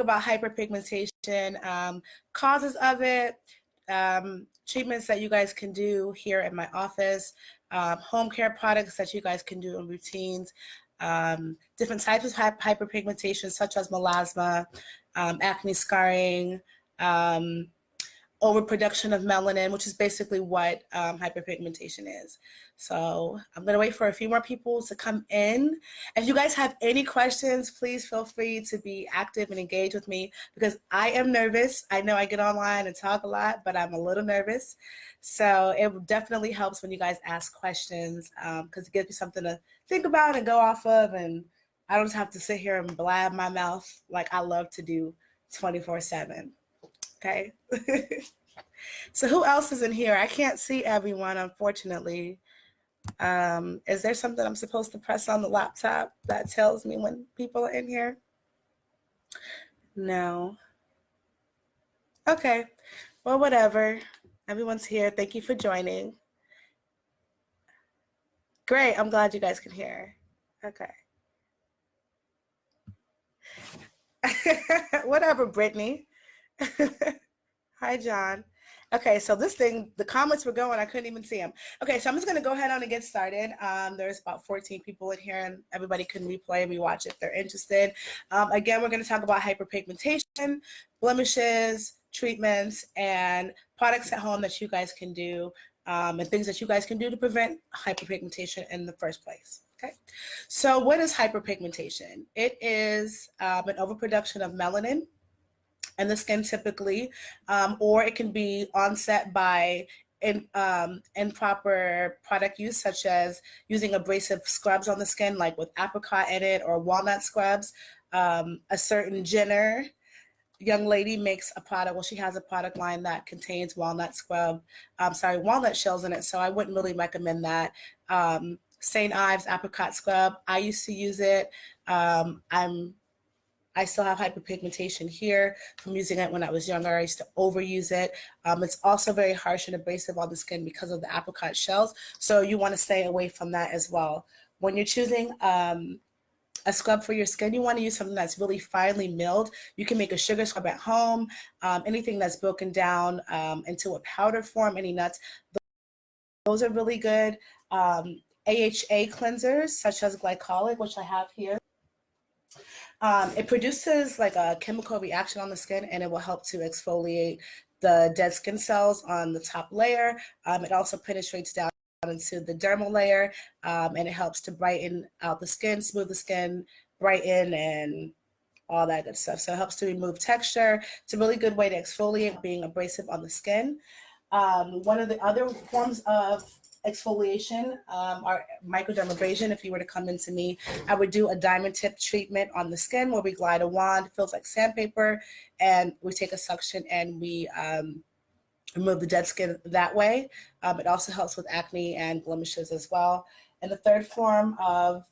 about hyperpigmentation, causes of it, treatments that you guys can do here in my office, home care products that you guys can do in routines, different types of hyperpigmentation such as melasma, acne scarring, overproduction of melanin, which is basically what hyperpigmentation is. So I'm gonna wait for a few more people to come in. If you guys have any questions, please feel free to be active and engage with me because I am nervous. I know I get online and talk a lot, but I'm a little nervous. So it definitely helps when you guys ask questions because it gives me something to think about and go off of, and I don't have to sit here and blab my mouth like I love to do 24/7. Okay. So who else is in here? I can't see everyone, unfortunately. Is there something I'm supposed to press on the laptop that tells me when people are in here? No. Okay. Well, whatever. Everyone's here. Thank you for joining. Great. I'm glad you guys can hear. Okay. Whatever, Brittany. Hi, John. Okay, so this thing, the comments were going, I couldn't even see them. Okay, so I'm just gonna go ahead on and get started. There's about 14 people in here and everybody can replay and rewatch if they're interested. Again, we're gonna talk about hyperpigmentation, blemishes, treatments, and products at home that you guys can do and things that you guys can do to prevent hyperpigmentation in the first place. Okay, so what is hyperpigmentation? It is an overproduction of melanin in the skin typically, or it can be onset by improper product use, such as using abrasive scrubs on the skin, like with apricot in it or walnut scrubs. A certain Jenner young lady makes a product, well, she has a product line that contains walnut shells in it, so I wouldn't really recommend that. St. Ives apricot scrub, I used to use it. I still have hyperpigmentation here from using it when I was younger. I used to overuse it. It's also very harsh and abrasive on the skin because of the apricot shells, so you want to stay away from that as well. When you're choosing a scrub for your skin, you want to use something that's really finely milled. You can make a sugar scrub at home, anything that's broken down into a powder form, any nuts. Those are really good. AHA cleansers, such as Glycolic, which I have here. It produces like a chemical reaction on the skin and it will help to exfoliate the dead skin cells on the top layer. It also penetrates down into the dermal layer and it helps to brighten out the skin, smooth the skin, brighten, and all that good stuff. So it helps to remove texture. It's a really good way to exfoliate being abrasive on the skin. One of the other forms of exfoliation are microdermabrasion. If you were to come into me, I would do a diamond tip treatment on the skin where we glide a wand, it feels like sandpaper, and we take a suction and we remove the dead skin that way. It also helps with acne and blemishes as well. And the third form of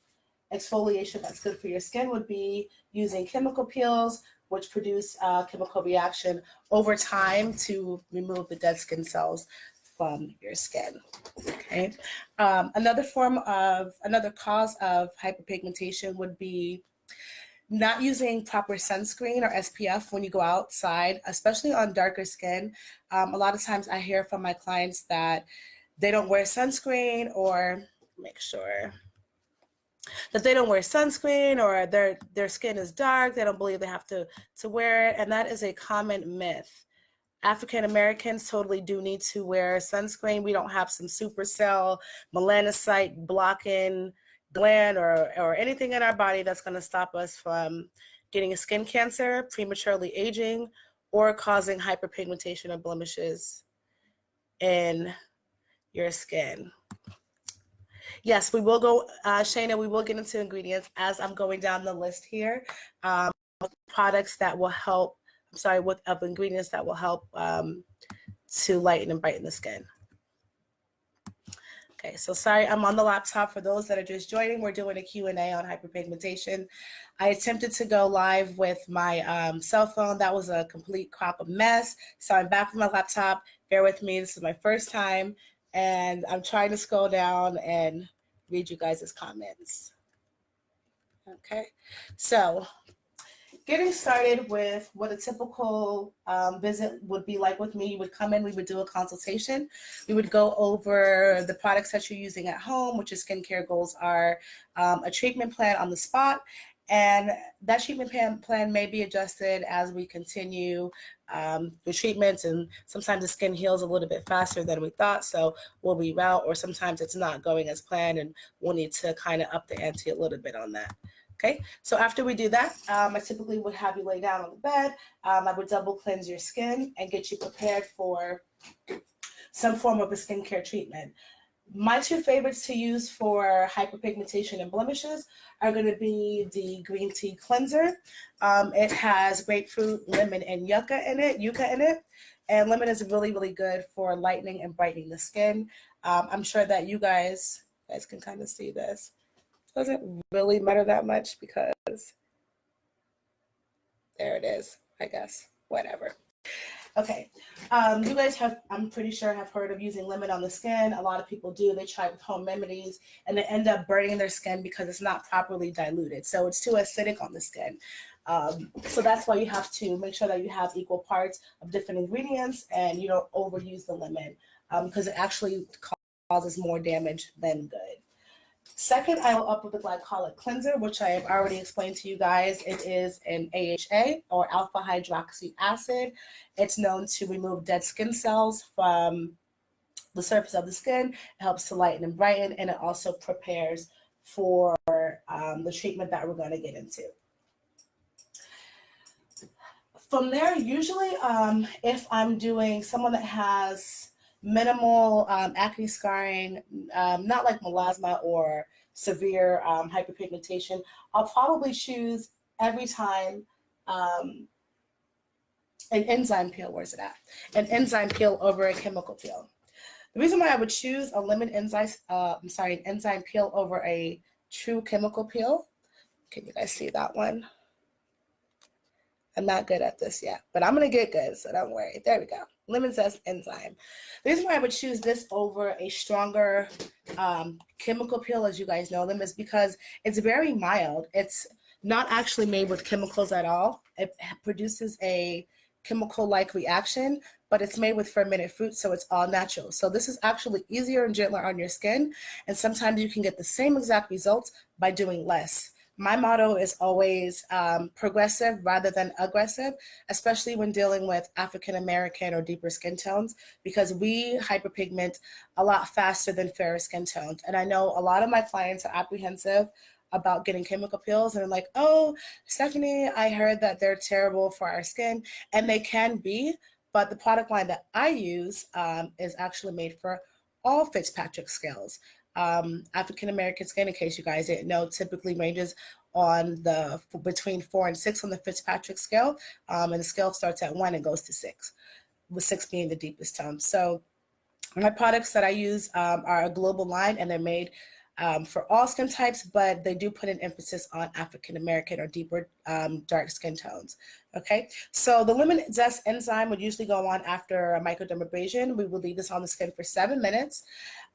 exfoliation that's good for your skin would be using chemical peels, which produce a chemical reaction over time to remove the dead skin cells from your skin. Okay. Another cause of hyperpigmentation would be not using proper sunscreen or SPF when you go outside, especially on darker skin. A lot of times I hear from my clients that they don't wear sunscreen, or make sure that they don't wear sunscreen, or their skin is dark, they don't believe they have to wear it, and that is a common myth. African Americans totally do need to wear sunscreen. We don't have some supercell melanocyte blocking gland or anything in our body that's going to stop us from getting a skin cancer, prematurely aging, or causing hyperpigmentation or blemishes in your skin. Yes, we will go, Shayna, we will get into ingredients as I'm going down the list here. Products that will help, of ingredients that will help to lighten and brighten the skin. Okay, so sorry, I'm on the laptop. For those that are just joining, we're doing a Q&A on hyperpigmentation. I attempted to go live with my cell phone. That was a complete crop of mess. So I'm back with my laptop. Bear with me, this is my first time. And I'm trying to scroll down and read you guys' comments. Okay, so getting started with what a typical visit would be like with me, you would come in, we would do a consultation. We would go over the products that you're using at home, which is skincare goals are a treatment plan on the spot. And that treatment plan may be adjusted as we continue the treatments, and sometimes the skin heals a little bit faster than we thought, so we'll reroute, or sometimes it's not going as planned and we'll need to kind of up the ante a little bit on that. Okay, so after we do that, I typically would have you lay down on the bed. I would double cleanse your skin and get you prepared for some form of a skincare treatment. My two favorites to use for hyperpigmentation and blemishes are going to be the green tea cleanser. It has grapefruit, lemon, and yucca in it. And lemon is really, really good for lightening and brightening the skin. I'm sure that you guys can kind of see this. Doesn't really matter that much because there it is, I guess, whatever. Okay, you guys have, I'm pretty sure, have heard of using lemon on the skin. A lot of people do. They try with home remedies and they end up burning their skin because it's not properly diluted. So it's too acidic on the skin. So that's why you have to make sure that you have equal parts of different ingredients and you don't overuse the lemon because it actually causes more damage than good. Second, I will up with the glycolic cleanser, which I have already explained to you guys. It is an AHA, or alpha hydroxy acid. It's known to remove dead skin cells from the surface of the skin. It helps to lighten and brighten, and it also prepares for the treatment that we're going to get into. From there, usually if I'm doing someone that has minimal acne scarring, not like melasma or severe hyperpigmentation, I'll probably choose every time an enzyme peel. Where's it at? An enzyme peel over a chemical peel. The reason why I would choose a lemon enzyme, an enzyme peel over a true chemical peel. Can you guys see that one? I'm not good at this yet, but I'm going to get good, so don't worry. There we go. Lemon Zest enzyme. The reason why I would choose this over a stronger chemical peel, as you guys know them, is because it's very mild. It's not actually made with chemicals at all. It produces a chemical-like reaction, but it's made with fermented fruit, so it's all natural. So this is actually easier and gentler on your skin, and sometimes you can get the same exact results by doing less. My motto is always progressive rather than aggressive, especially when dealing with African American or deeper skin tones, because we hyperpigment a lot faster than fairer skin tones. And I know a lot of my clients are apprehensive about getting chemical peels, and they're like, oh, Stephanie, I heard that they're terrible for our skin, and they can be, but the product line that I use is actually made for all Fitzpatrick scales. African American skin, in case you guys didn't know, typically ranges on the between 4 and 6 on the Fitzpatrick scale, and the scale starts at 1 and goes to 6, with 6 being the deepest tone. So my products that I use are a global line, and they're made for all skin types, but they do put an emphasis on African American or deeper dark skin tones. Okay, so the lemon zest enzyme would usually go on after a microdermabrasion. We will leave this on the skin for 7 minutes.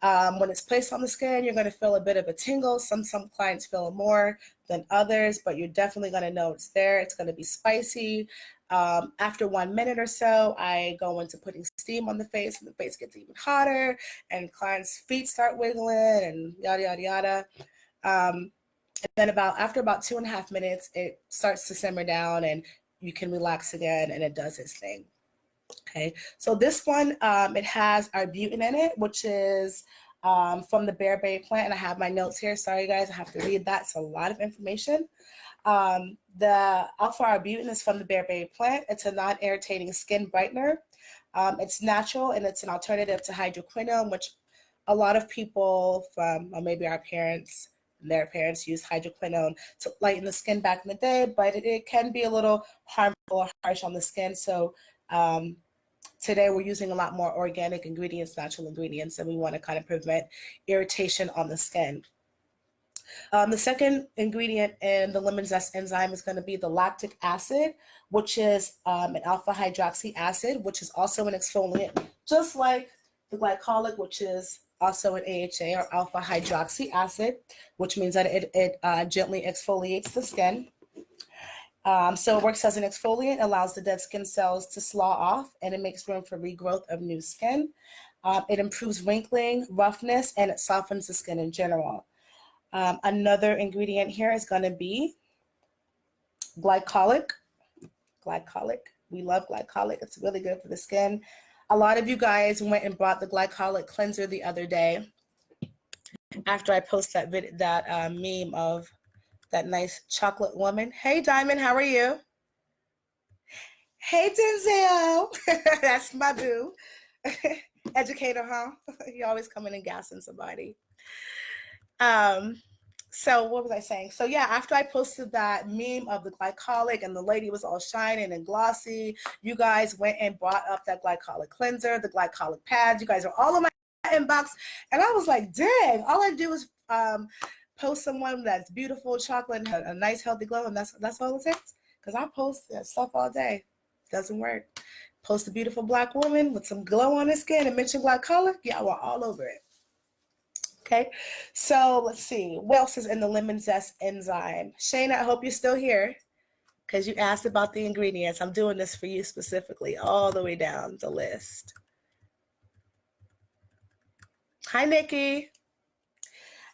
When it's placed on the skin, you're going to feel a bit of a tingle. Some clients feel more than others, but you're definitely going to know it's there. It's going to be spicy. After 1 minute or so, I go into putting steam on the face, and the face gets even hotter, and clients' feet start wiggling, and yada, yada, yada. And then after about 2.5 minutes, it starts to simmer down, and you can relax again, and it does its thing. Okay, so this one, it has arbutin in it, which is from the bearberry plant, and I have my notes here. Sorry, guys, I have to read that. It's a lot of information. The alpha arbutin is from the bearberry plant. It's a non-irritating skin brightener. It's natural, and it's an alternative to hydroquinone, which a lot of people from maybe our parents and their parents use hydroquinone to lighten the skin back in the day, but it can be a little harmful or harsh on the skin. So today we're using a lot more organic ingredients, natural ingredients, and we want to kind of prevent irritation on the skin. The second ingredient in the lemon zest enzyme is going to be the lactic acid, which is an alpha hydroxy acid, which is also an exfoliant, just like the glycolic, which is also an AHA, or alpha hydroxy acid, which means that it gently exfoliates the skin. So it works as an exfoliant, allows the dead skin cells to slaw off, and it makes room for regrowth of new skin. It improves wrinkling, roughness, and it softens the skin in general. Another ingredient here is going to be glycolic. We love glycolic. It's really good for the skin. A lot of you guys went and bought the glycolic cleanser the other day after I posted that meme of that nice chocolate woman. Hey, Diamond, how are you? Hey, Denzel. That's my boo. Educator, huh? You always coming and gassing somebody. So what was I saying? So yeah, after I posted that meme of the glycolic and the lady was all shining and glossy, you guys went and brought up that glycolic cleanser, the glycolic pads. You guys are all in my inbox. And I was like, dang, all I do is post someone that's beautiful, chocolate, and a nice healthy glow, and that's all it takes. Because I post that stuff all day. Doesn't work. Post a beautiful black woman with some glow on her skin and mention glycolic, yeah, we're all over it. Okay, so let's see. What else is in the lemon zest enzyme? Shane, I hope you're still here because you asked about the ingredients. I'm doing this for you specifically, all the way down the list. Hi, Nikki.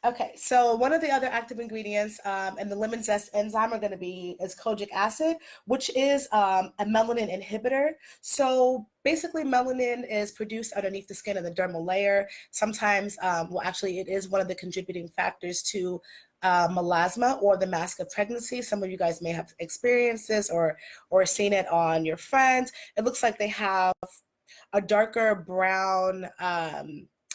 Okay, so one of the other active ingredients in the lemon zest enzyme is Kojic acid, which is a melanin inhibitor. So basically, melanin is produced underneath the skin of the dermal layer. Sometimes, well, actually, it is one of the contributing factors to melasma or the mask of pregnancy. Some of you guys may have experienced this or seen it on your friends. It looks like they have a darker brown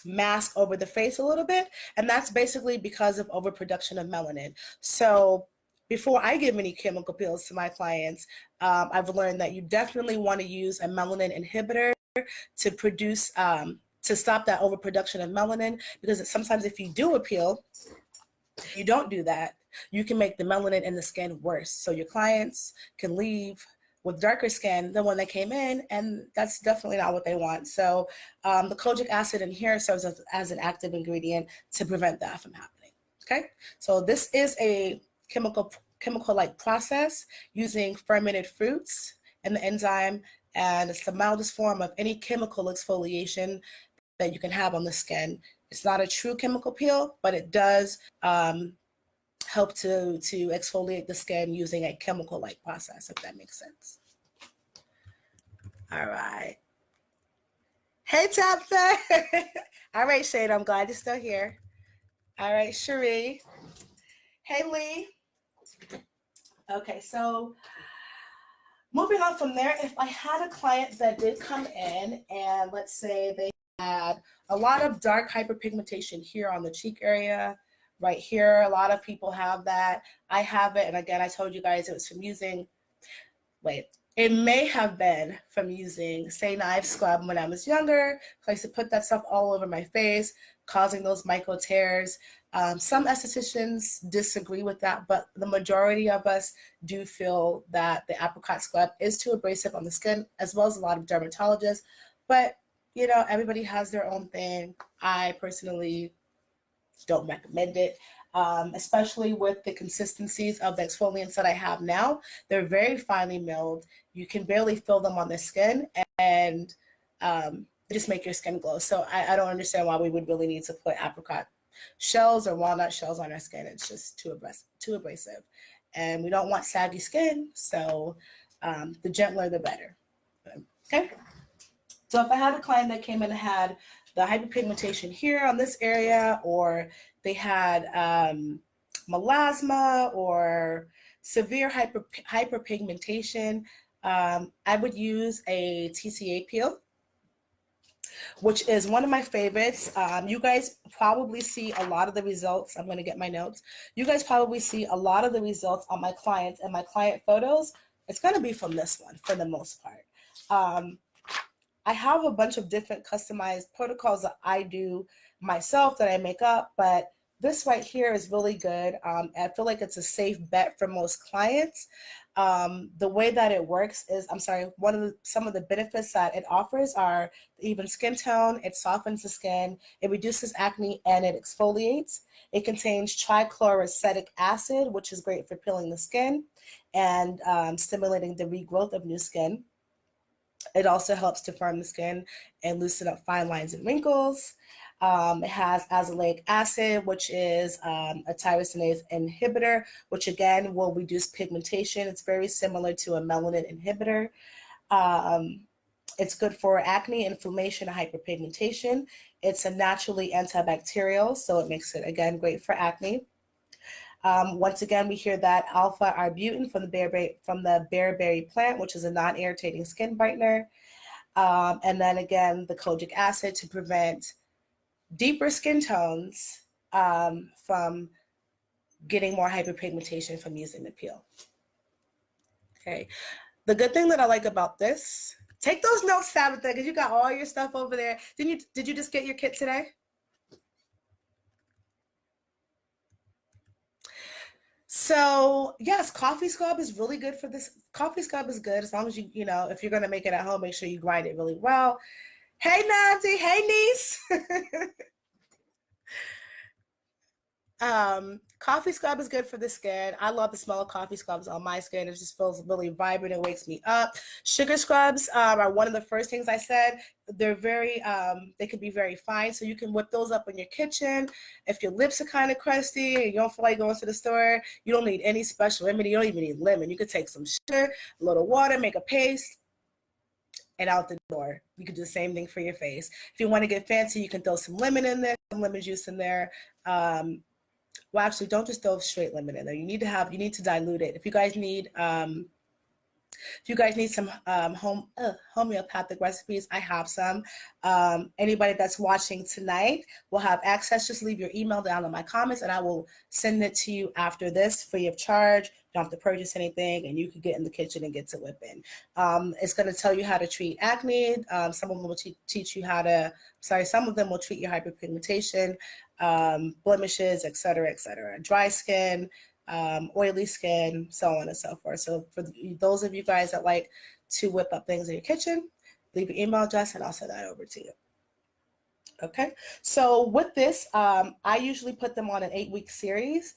mask over the face a little bit, and that's basically because of overproduction of melanin. So before I give any chemical peels to my clients, I've learned that you definitely want to use a melanin inhibitor to produce to stop that overproduction of melanin, because sometimes if you do a peel, you don't do that, you can make the melanin in the skin worse. So your clients can leave with darker skin than when they came in, and that's definitely not what they want. So the kojic acid in here serves as an active ingredient to prevent that from happening. Okay, so this is a chemical-like process using fermented fruits and the enzyme, and it's the mildest form of any chemical exfoliation that you can have on the skin. It's not a true chemical peel, but it does help to exfoliate the skin using a chemical-like process, if that makes sense. All right. Hey, Tabitha. All right, Shade, I'm glad you're still here. All right, Cherie. Hey, Lee. Okay, so moving on from there, if I had a client that did come in and let's say they had a lot of dark hyperpigmentation here on the cheek area, right here, a lot of people have that. I have it, and again, I told you guys it was from using, it may have been from using St. Ives scrub when I was younger. I used to put that stuff all over my face, causing those micro tears. Some estheticians disagree with that, but the majority of us do feel that the apricot scrub is too abrasive on the skin, as well as a lot of dermatologists. But, you know, everybody has their own thing. I personally don't recommend it, especially with the consistencies of the exfoliants that I have now. They're very finely milled. You can barely feel them on the skin, and they just make your skin glow. So I don't understand why we would really need to put apricot shells or walnut shells on our skin. It's just too abrasive. And we don't want saggy skin, so the gentler the better. Okay. So if I had a client that came in and had the hyperpigmentation here on this area, or they had melasma or severe hyperpigmentation, I would use a Tca Peel, which is one of my favorites. You guys probably see a lot of the results. I'm going to get my notes. You guys probably see a lot of the results on my clients and my client photos. It's going to be from this one for the most part. I have a bunch of different customized protocols that I do myself that I make up, but this right here is really good. I feel like it's a safe bet for most clients. The way that it works is, I'm sorry, some of the benefits that it offers are the even skin tone, it softens the skin, it reduces acne, and it exfoliates. It contains trichloroacetic acid, which is great for peeling the skin and stimulating the regrowth of new skin. It also helps to firm the skin and loosen up fine lines and wrinkles. It has azelaic acid, which is a tyrosinase inhibitor, which again will reduce pigmentation. It's very similar to a melanin inhibitor. It's good for acne, inflammation, and hyperpigmentation. It's a naturally antibacterial, so it makes it, again, great for acne. Once again, we hear that alpha-arbutin from the bearberry plant, which is a non-irritating skin brightener. And then again, the kojic acid to prevent deeper skin tones from getting more hyperpigmentation from using the peel. Okay. The good thing that I like about this, take those notes, Tabitha, because you got all your stuff over there. Did you just get your kit today? So yes, coffee scrub is really good for this. Coffee scrub is good as long as you know, if you're going to make it at home, make sure you grind it really well. Hey, Nancy. Hey, niece. Coffee scrub is good for the skin. I love the smell of coffee scrubs on my skin. It just feels really vibrant. It wakes me up. Sugar scrubs are one of the first things I said. They're very, they can be very fine. So you can whip those up in your kitchen. If your lips are kind of crusty and you don't feel like going to the store, you don't need any special remedy. You don't even need lemon. You could take some sugar, a little water, make a paste, and out the door. You can do the same thing for your face. If you want to get fancy, you can throw some lemon in there, some lemon juice in there. Well, actually, don't just throw straight lemon in there. You need to dilute it. If you guys need some homeopathic recipes, I have some. Anybody that's watching tonight will have access. Just leave your email down in my comments and I will send it to you after this free of charge. You don't have to purchase anything and you can get in the kitchen and get to whipping. It's going to tell you how to treat acne. Some of them will teach you how to, some of them will treat your hyperpigmentation, blemishes, etc., etc. Dry skin, oily skin, so on and so forth. So for those of you guys that like to whip up things in your kitchen, leave your email address and I'll send that over to you. Okay, so with this, I usually put them on an 8-week series.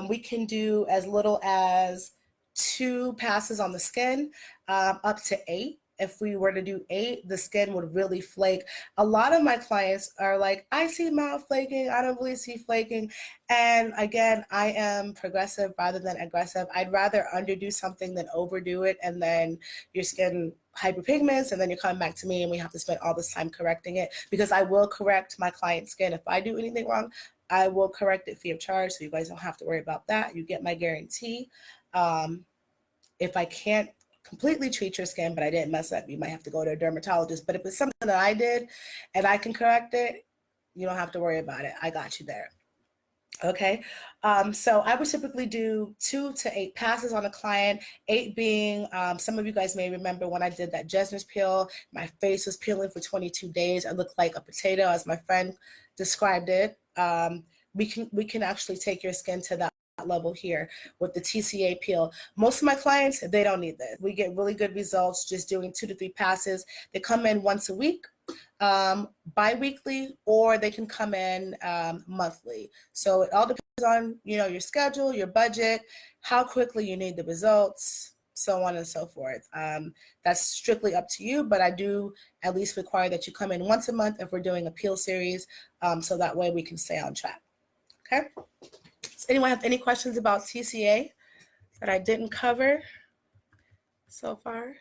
We can do as little as 2 passes on the skin, up to 8. If we were to do 8, the skin would really flake. A lot of my clients are like, I see mild flaking, I don't really see flaking. And again, I am progressive rather than aggressive. I'd rather underdo something than overdo it and then your skin hyperpigments and then you're coming back to me and we have to spend all this time correcting it, because I will correct my client's skin. If I do anything wrong, I will correct it free of charge, so you guys don't have to worry about that. You get my guarantee. If I can't completely treat your skin, but I didn't mess up, you might have to go to a dermatologist. But if it's something that I did and I can correct it, you don't have to worry about it. I got you there. Okay, so I would typically do 2 to 8 passes on a client, 8 being, some of you guys may remember when I did that Jesner's peel, my face was peeling for 22 days. I looked like a potato, as my friend described it. We can actually take your skin to that level here with the Tca Peel. Most of my clients, they don't need this. We get really good results just doing 2 to 3 passes. They come in once a week, bi-weekly, or they can come in monthly. So it all depends on, you know, your schedule, your budget, how quickly you need the results, so on and so forth. That's strictly up to you, but I do at least require that you come in once a month if we're doing a peel series, so that way we can stay on track. Okay. Does anyone have any questions about TCA that I didn't cover so far?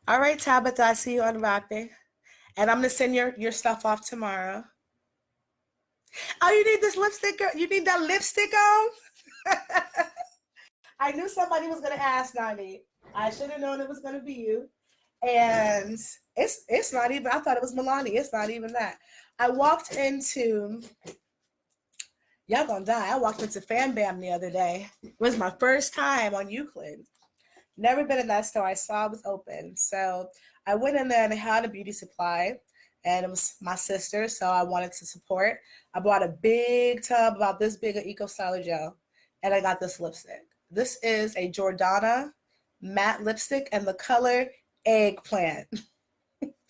All right, Tabitha, I see you unwrapping. And I'm going to send your stuff off tomorrow. Oh, you need this lipstick? You need that lipstick on? I knew somebody was going to ask, Nani. I should have known it was going to be you. And it's not even, I thought it was Milani. It's not even that. I walked into, y'all gonna die. I walked into Fan Bam the other day. It was my first time on Euclid. Never been in that store. I saw it was open. So I went in there and they had a beauty supply. and it was my sister, so I wanted to support. I bought a big tub about this big of Eco Styler gel, and I got this lipstick. This is a Jordana matte lipstick, and the color eggplant.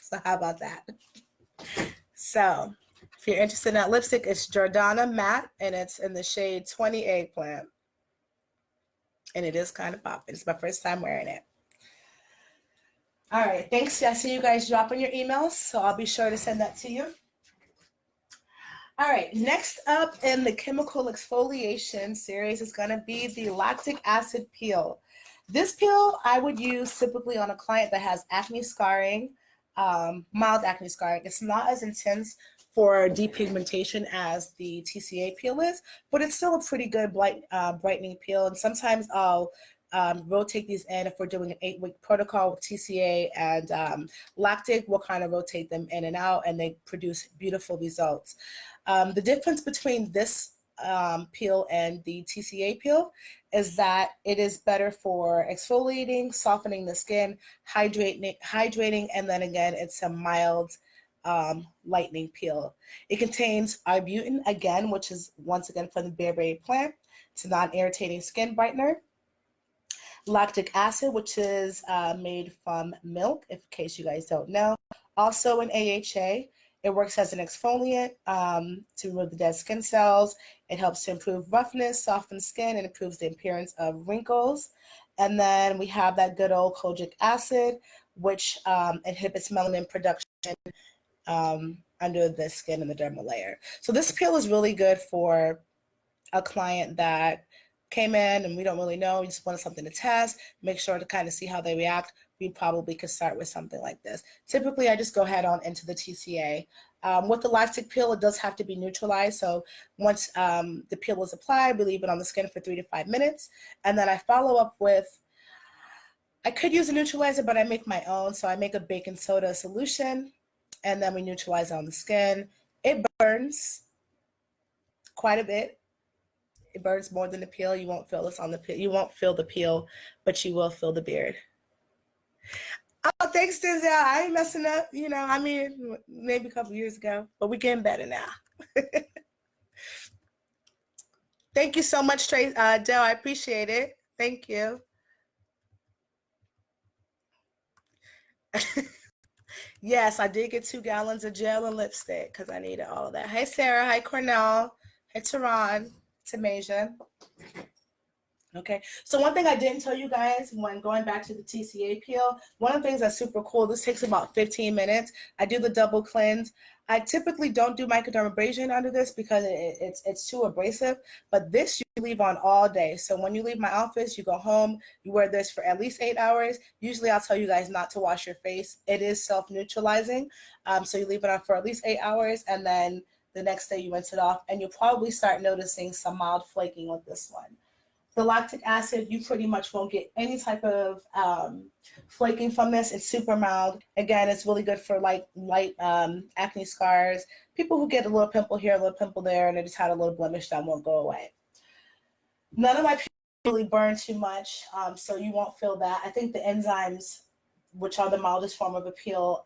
So how about that? So if you're interested in that lipstick, it's Jordana matte, and it's in the shade 20 eggplant. And it is kind of popping. It's my first time wearing it. All right, thanks. I see you guys dropping your emails, so I'll be sure to send that to you. All right, next up in the chemical exfoliation series is going to be the lactic acid peel. This peel I would use typically on a client that has acne scarring, mild acne scarring. It's not as intense for depigmentation as the TCA peel is, but it's still a pretty good brightening peel. And sometimes I'll rotate these in if we're doing an 8-week protocol with TCA and lactic. We'll kind of rotate them in and out, and they produce beautiful results. The difference between this peel and the TCA peel is that it is better for exfoliating, softening the skin, hydrating, and then again, it's a mild lightening peel. It contains arbutin, again, which is once again from the bearberry plant. It's a non-irritating skin brightener. Lactic acid, which is made from milk, in case you guys don't know. Also an AHA. It works as an exfoliant to remove the dead skin cells. It helps to improve roughness, soften skin, and improves the appearance of wrinkles. And then we have that good old Kojic acid, which inhibits melanin production under the skin and the dermal layer. So this peel is really good for a client that came in and we don't really know, we just wanted something to test, make sure to kind of see how they react. We probably could start with something like this. Typically, I just go head on into the TCA. With the lactic peel, it does have to be neutralized. So once the peel is applied, we leave it on the skin for 3 to 5 minutes. And then I follow up with, I could use a neutralizer, but I make my own. So I make a baking soda solution, and then we neutralize it on the skin. It burns quite a bit. It burns more than the peel. You won't feel this on the peel. You won't feel the peel, but you will feel the beard. Oh, thanks, Denzel. I ain't messing up. You know, I mean, maybe a couple years ago, but we're getting better now. Thank you so much, Dell. I appreciate it. Thank you. Yes, I did get 2 gallons of gel and lipstick because I needed all of that. Hey, Sarah. Hi, Cornell. Hey, Tehran. Tamasia. Okay, so one thing I didn't tell you guys when going back to the TCA peel, one of the things that's super cool, this takes about 15 minutes. I do the double cleanse. I typically don't do microdermabrasion under this because it's too abrasive, but this you leave on all day. So when you leave my office, you go home, you wear this for at least 8 hours. Usually I'll tell you guys not to wash your face. It is self-neutralizing, so you leave it on for at least 8 hours, and then the next day you rinse it off, and you'll probably start noticing some mild flaking with this one. The lactic acid, you pretty much won't get any type of flaking from this. It's super mild. Again, it's really good for light acne scars. People who get a little pimple here, a little pimple there, and they just had a little blemish that won't go away. None of my peels really burn too much, so you won't feel that. I think the enzymes, which are the mildest form of a peel,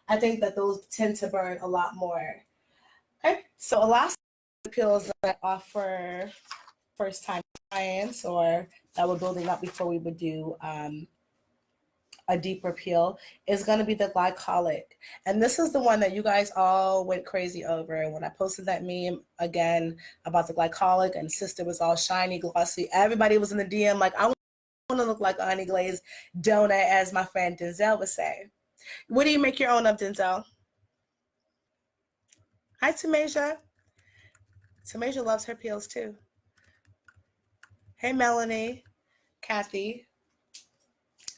I think that those tend to burn a lot more. Okay, so a last peels that I offer first-time clients or that we're building up before we would do a deeper peel is going to be the glycolic. And this is the one that you guys all went crazy over. And when I posted that meme again about the glycolic and sister was all shiny, glossy, everybody was in the DM like, I want to look like a honey glazed donut, as my friend Denzel would say. What do you make your own of, Denzel? Hi, Tamasia. Tamasia loves her peels too. Hey, Melanie, Kathy.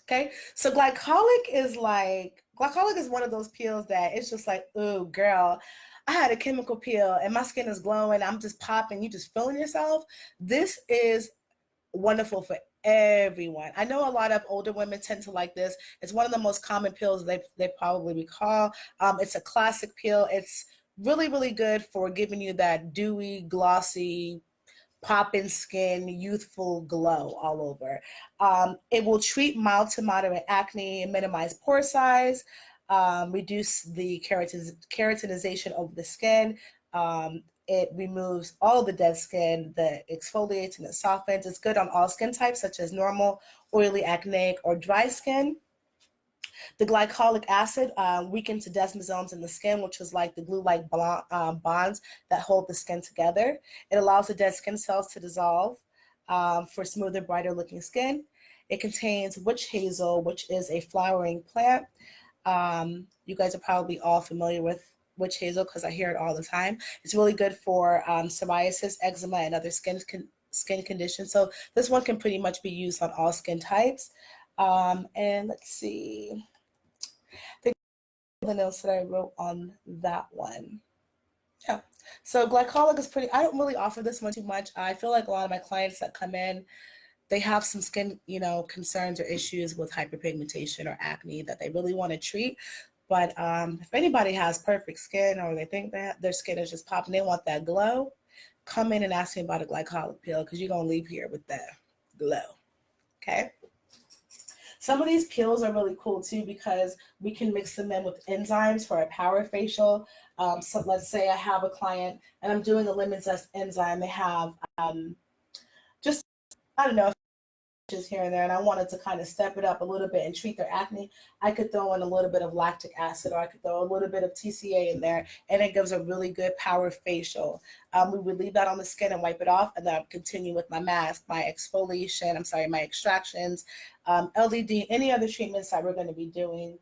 Okay, so glycolic is one of those peels that it's just like, oh, girl, I had a chemical peel and my skin is glowing. I'm just popping. You just feeling yourself. This is wonderful for everyone. I know a lot of older women tend to like this. It's one of the most common peels they probably recall. It's a classic peel. It's really, really good for giving you that dewy, glossy, popping skin, youthful glow all over. It will treat mild to moderate acne and minimize pore size. reduce the keratinization of the skin. It removes all the dead skin, that exfoliates and it softens. It's good on all skin types, such as normal, oily, acneic, or dry skin. The glycolic acid weakens the desmosomes in the skin, which is like the glue-like bonds that hold the skin together. It allows the dead skin cells to dissolve for smoother, brighter looking skin. It contains witch hazel, which is a flowering plant. You guys are probably all familiar with witch hazel because I hear it all the time. It's really good for psoriasis, eczema, and other skin conditions. So this one can pretty much be used on all skin types. And let's see. The notes that I wrote on that one. Yeah. So glycolic is pretty, I don't really offer this one too much. I feel like a lot of my clients that come in, they have some skin, concerns or issues with hyperpigmentation or acne that they really want to treat. But if anybody has perfect skin or they think that their skin is just popping, they want that glow, come in and ask me about a glycolic peel because you're going to leave here with that glow. Okay. Some of these peels are really cool too because we can mix them in with enzymes for a power facial. So let's say I have a client and I'm doing a lemon zest enzyme. They have just, I don't know, here and there, and I wanted to kind of step it up a little bit and treat their acne. I could throw in a little bit of lactic acid, or I could throw a little bit of TCA in there, and it gives a really good power facial. We would leave that on the skin and wipe it off, and then I'd continue with my mask, my exfoliation, my extractions, LDD, any other treatments that we're going to be doing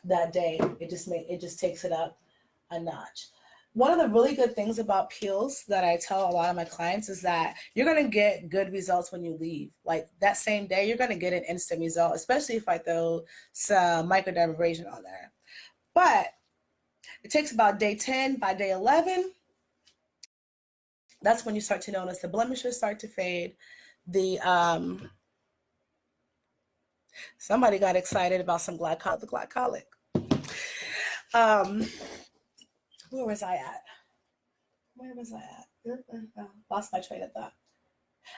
that day. It just takes it up a notch. One of the really good things about peels that I tell a lot of my clients is that you're going to get good results when you leave. Like that same day, you're going to get an instant result, especially if I throw some microdermabrasion on there. But it takes about day 10. By day 11, that's when you start to notice the blemishes start to fade. Somebody got excited about some glycolic. Where was I at? Lost my train of thought.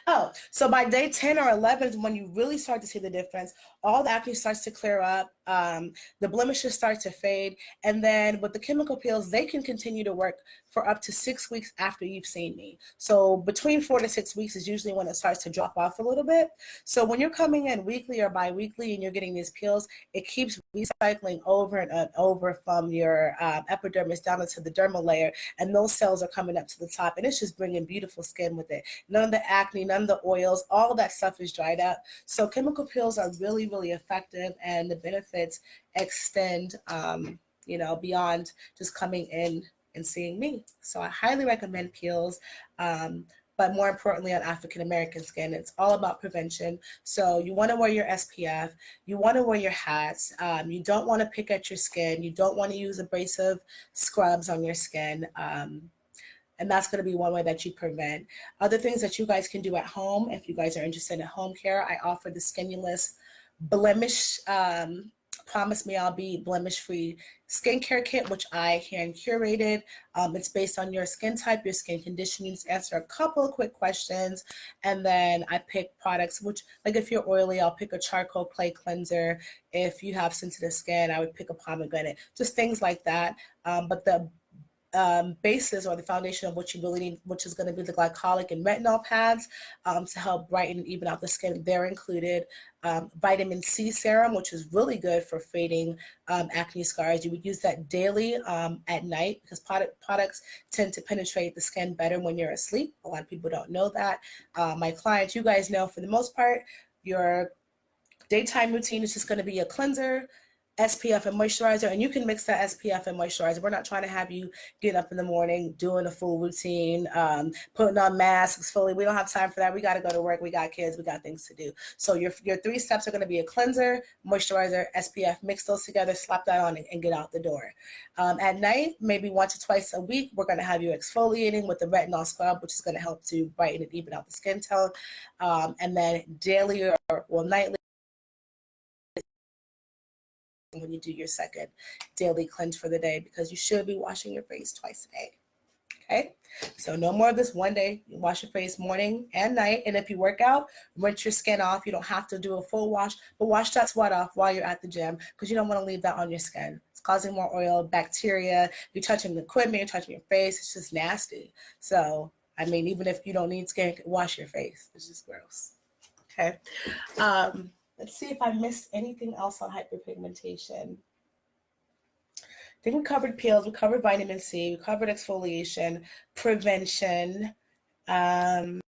Oh, so by day 10 or 11 is when you really start to see the difference. All the acne starts to clear up. The blemishes start to fade. And then with the chemical peels, they can continue to work for up to 6 weeks after you've seen me. So between 4 to 6 weeks is usually when it starts to drop off a little bit. So when you're coming in weekly or bi-weekly and you're getting these peels, it keeps recycling over and over from your epidermis down into the dermal layer. And those cells are coming up to the top. And it's just bringing beautiful skin with it. None of the acne, none of the oils, all of that stuff is dried up. So chemical peels are really, really effective, and the benefits extend, beyond just coming in and seeing me. So I highly recommend peels. But more importantly, on African American skin, it's all about prevention. So you want to wear your SPF, you want to wear your hats, you don't want to pick at your skin, you don't want to use abrasive scrubs on your skin. And that's going to be one way that you prevent. Other things that you guys can do at home, if you guys are interested in home care, I offer the Skinulous Blemish, Promise Me I'll Be Blemish-Free skincare kit, which I hand curated. It's based on your skin type, your skin condition. You just answer a couple of quick questions, and then I pick products, which, like if you're oily, I'll pick a charcoal clay cleanser. If you have sensitive skin, I would pick a pomegranate, just things like that. But the basis or the foundation of what you really need, which is going to be the glycolic and retinol pads to help brighten and even out the skin. They're included. Vitamin C serum, which is really good for fading acne scars. You would use that daily at night because products tend to penetrate the skin better when you're asleep. A lot of people don't know that. My clients, you guys know, for the most part, your daytime routine is just going to be a cleanser, SPF, and moisturizer, and you can mix that SPF and moisturizer. We're not trying to have you get up in the morning doing a full routine, putting on masks fully. We don't have time for that. We got to go to work. We got kids. We got things to do. So your 3 steps are going to be a cleanser, moisturizer, SPF. Mix those together, slap that on, and get out the door. At night, maybe once or twice a week, we're going to have you exfoliating with the retinol scrub, which is going to help to brighten and even out the skin tone. And then daily or nightly, when you do your second daily cleanse for the day, because you should be washing your face twice a day. Okay, so no more of this one day. You wash your face morning and night. And if you work out, rinse your skin off. You don't have to do a full wash, but wash that sweat off while you're at the gym because you don't want to leave that on your skin. It's causing more oil, bacteria. You're touching the equipment, you're touching your face. It's just nasty. So, I mean, even if you don't need skin, wash your face. It's just gross. Okay. Let's see if I missed anything else on hyperpigmentation. I think we covered peels, we covered vitamin C, we covered exfoliation, prevention. I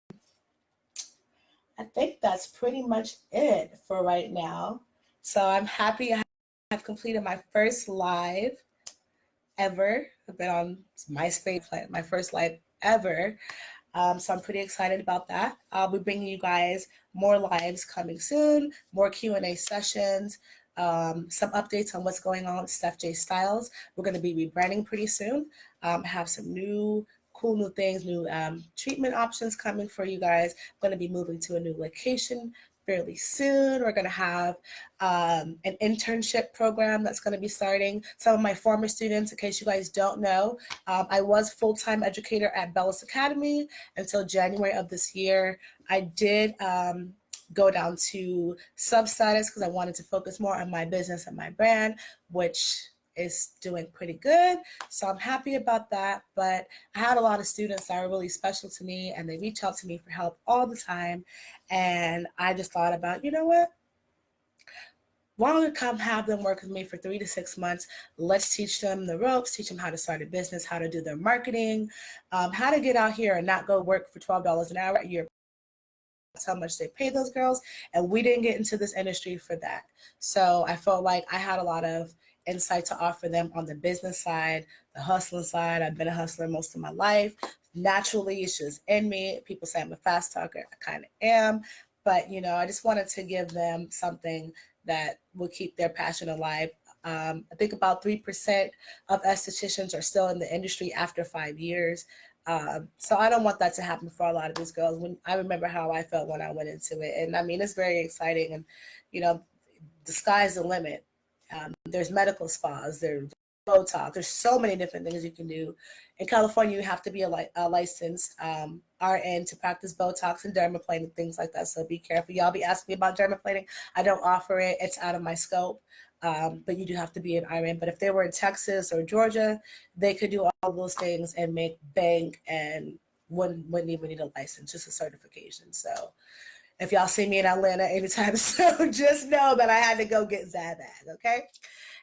think that's pretty much it for right now. So I'm happy I have completed my first live ever. I've been on MySpace, my first live ever. So I'm pretty excited about that. I'll be bringing you guys more lives coming soon, more Q&A sessions, some updates on what's going on with Steph J Styles. We're going to be rebranding pretty soon. Have some cool new things, new treatment options coming for you guys. I'm going to be moving to a new location fairly soon. We're going to have an internship program that's going to be starting. Some of my former students, in case you guys don't know, I was full-time educator at Bellis Academy until January of this year. I did go down to sub-status because I wanted to focus more on my business and my brand, which is doing pretty good. So I'm happy about that. But I had a lot of students that are really special to me and they reach out to me for help all the time. And I just thought about, you know what? Why don't we come have them work with me for 3 to 6 months? Let's teach them the ropes, teach them how to start a business, how to do their marketing, how to get out here and not go work for $12 an hour a year. That's how much they pay those girls. And we didn't get into this industry for that. So I felt like I had a lot of insight to offer them on the business side, the hustling side. I've been a hustler most of my life. Naturally, it's just in me. People say I'm a fast talker. I kind of am. But, you know, I just wanted to give them something that will keep their passion alive. I think about 3% of estheticians are still in the industry after 5 years. So I don't want that to happen for a lot of these girls. When I remember how I felt when I went into it. And I mean, it's very exciting. And, you know, the sky's the limit. There's medical spas, there's Botox, there's so many different things you can do. In California, you have to be a licensed RN to practice Botox and dermaplaning, things like that. So be careful. Y'all be asking me about dermaplaning. I don't offer it. It's out of my scope. But you do have to be an RN. But if they were in Texas or Georgia, they could do all those things and make bank and wouldn't even need a license, just a certification. So if y'all see me in Atlanta anytime soon, just know that I had to go get that bag, okay?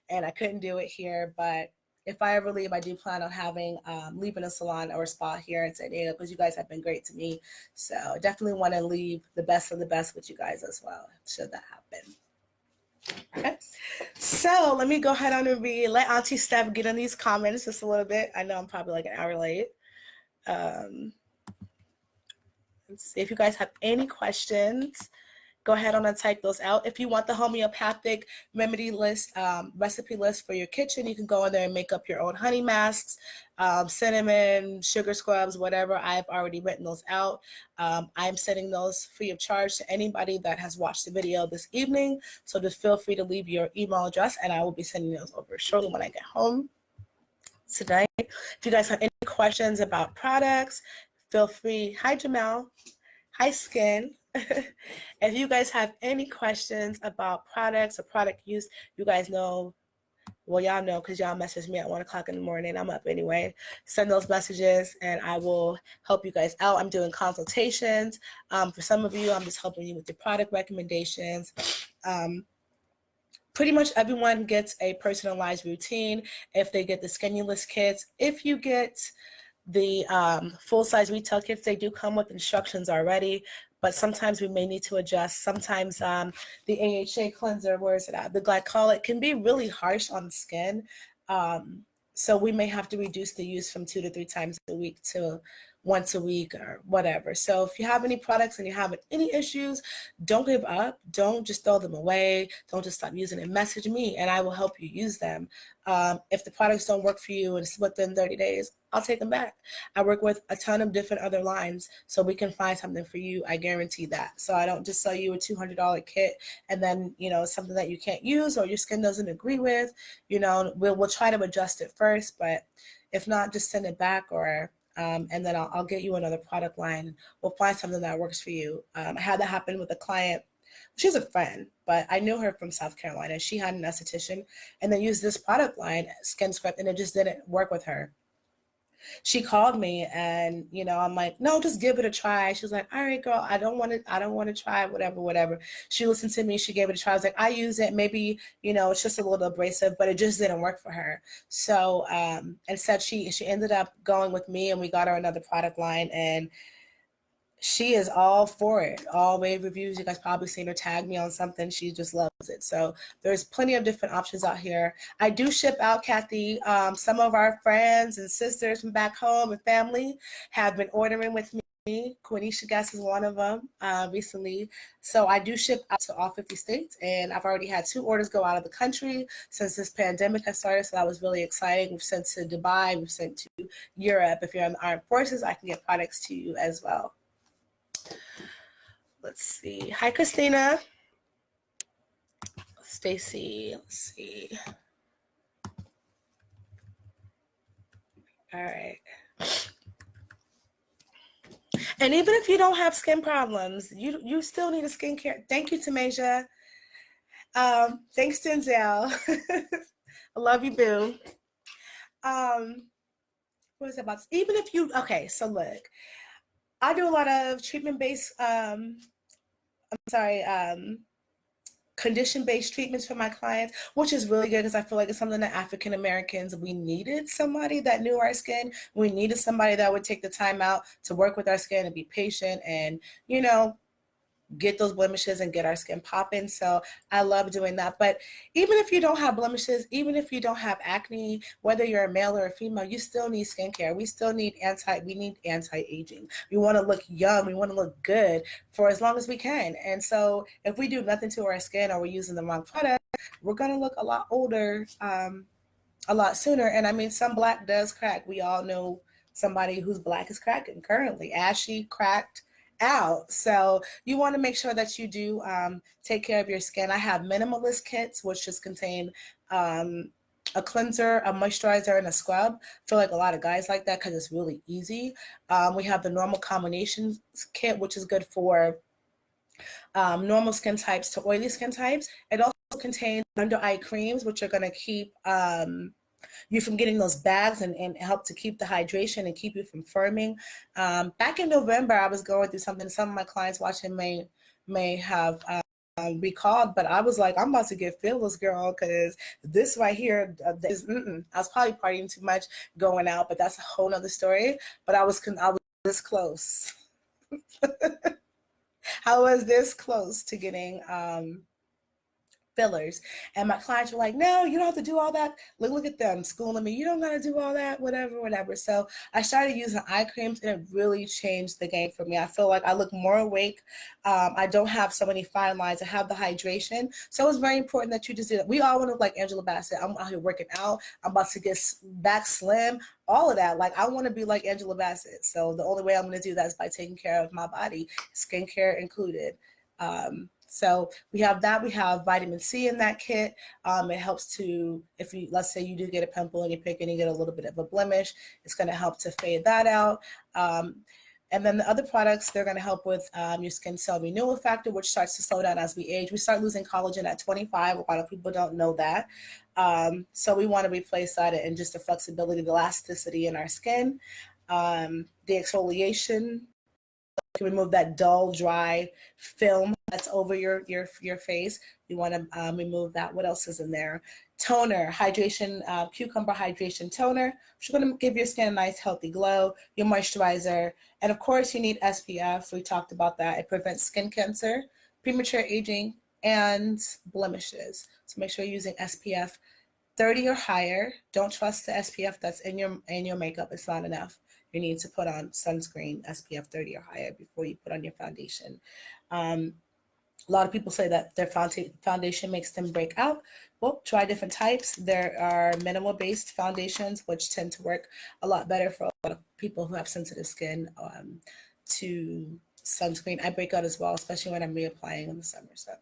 And I couldn't do it here, but if I ever leave, I do plan on having leaving a salon or a spa here in San Diego because you guys have been great to me. So I definitely want to leave the best of the best with you guys as well, should that happen. Okay, so let me go ahead on and let Auntie Steph get in these comments just a little bit. I know I'm probably like an hour late. Let's see if you guys have any questions. Go ahead on and type those out. If you want the homeopathic remedy list, recipe list for your kitchen, you can go in there and make up your own honey masks, cinnamon, sugar scrubs, whatever. I've already written those out. I'm sending those free of charge to anybody that has watched the video this evening. So just feel free to leave your email address and I will be sending those over shortly when I get home tonight. If you guys have any questions about products, feel free. Hi, Jamal. Hi, Skin. If you guys have any questions about products or product use, you guys know, well, y'all know because y'all message me at 1 o'clock in the morning. I'm up anyway. Send those messages and I will help you guys out. I'm doing consultations. For some of you, I'm just helping you with your product recommendations. Pretty much everyone gets a personalized routine if they get the Skinulous kits. If you get the full-size retail kits, they do come with instructions already, but sometimes we may need to adjust. Sometimes the AHA cleanser, where is it at? The glycolic can be really harsh on the skin. So we may have to reduce the use from 2 to 3 times a week to once a week or whatever. So if you have any products and you're having any issues, don't give up. Don't just throw them away. Don't just stop using them. Message me and I will help you use them. If the products don't work for you and it's within 30 days, I'll take them back. I work with a ton of different other lines, so we can find something for you. I guarantee that. So I don't just sell you a $200 kit and then, you know, something that you can't use or your skin doesn't agree with. You know, we'll try to adjust it first, but if not, just send it back or and then I'll get you another product line. We'll find something that works for you. I had that happen with a client. She's a friend, but I knew her from South Carolina. She had an esthetician and they used this product line, Skin Script, and it just didn't work with her. She called me and, you know, I'm like, no, just give it a try. She was like, all right, girl, I don't want to try it, whatever. She listened to me. She gave it a try. I was like, I use it. Maybe, you know, it's just a little abrasive, but it just didn't work for her. So instead she ended up going with me and we got her another product line, and she is all for it. All rave reviews. You guys probably seen her tag me on something. She just loves it. So there's plenty of different options out here. I do ship out, Kathy. Some of our friends and sisters from back home and family have been ordering with me. Quenisha Guest is one of them recently. So I do ship out to all 50 states, and I've already had 2 orders go out of the country since this pandemic has started. So that was really exciting. We've sent to Dubai. We've sent to Europe. If you're in the armed forces, I can get products to you as well. Let's see. Hi, Christina. Stacy, let's see. All right. And even if you don't have skin problems, you still need a skincare. Thank you, Tamasia. Thanks, Denzel. I love you, boo. What is it about? Even if you, okay, so look, I do a lot of treatment-based, condition-based treatments for my clients, which is really good because I feel like it's something that African Americans, we needed somebody that knew our skin. We needed somebody that would take the time out to work with our skin and be patient and, you know, get those blemishes and get our skin popping. So I love doing that. But even if you don't have blemishes, even if you don't have acne, whether you're a male or a female, you still need skincare. We still need anti-aging. We want to look young. We want to look good for as long as we can. And so if we do nothing to our skin or we're using the wrong product, we're going to look a lot older, a lot sooner. And I mean, some black does crack. We all know somebody whose black is cracking currently. Ashy, cracked out. So you want to make sure that you do take care of your skin. I have minimalist kits, which just contain a cleanser, a moisturizer, and a scrub. I feel like a lot of guys like that because it's really easy. We have the normal combination kit, which is good for normal skin types to oily skin types. It also contains under eye creams, which are going to keep you from getting those bags and help to keep the hydration and keep you from firming. Back in November, I was going through something some of my clients watching may have recalled, but I was like, I'm about to get fearless, girl, because this right here is, I was probably partying too much going out, but that's a whole nother story. But I was this close. I was this close to getting fillers, and my clients were like, no, you don't have to do all that. Look at them schooling me, you don't gotta do all that, whatever. So I started using eye creams, and it really changed the game for me. I feel like I look more awake. I don't have so many fine lines. I have the hydration. So it's very important that you just do that. We all want to look like Angela Bassett. I'm out here working out. I'm about to get back slim, all of that. Like, I want to be like Angela Bassett. So the only way I'm going to do that is by taking care of my body, skincare included. So we have that. We have vitamin C in that kit. It helps to, if you, let's say you do get a pimple and you pick and you get a little bit of a blemish, it's going to help to fade that out. And then the other products, they're going to help with your skin cell renewal factor, which starts to slow down as we age. We start losing collagen at 25. A lot of people don't know that. So we want to replace that and just the flexibility, the elasticity in our skin. The exfoliation, can remove that dull, dry film that's over your face. You want to remove that. What else is in there? Toner, hydration, cucumber hydration toner, which is going to give your skin a nice, healthy glow. Your moisturizer, and of course, you need SPF. We talked about that. It prevents skin cancer, premature aging, and blemishes. So make sure you're using SPF 30 or higher. Don't trust the SPF that's in your makeup. It's not enough. You need to put on sunscreen SPF 30 or higher before you put on your foundation. A lot of people say that their foundation makes them break out. Well, try different types. There are minimal-based foundations, which tend to work a lot better for a lot of people who have sensitive skin to sunscreen. I break out as well, especially when I'm reapplying in the summer. So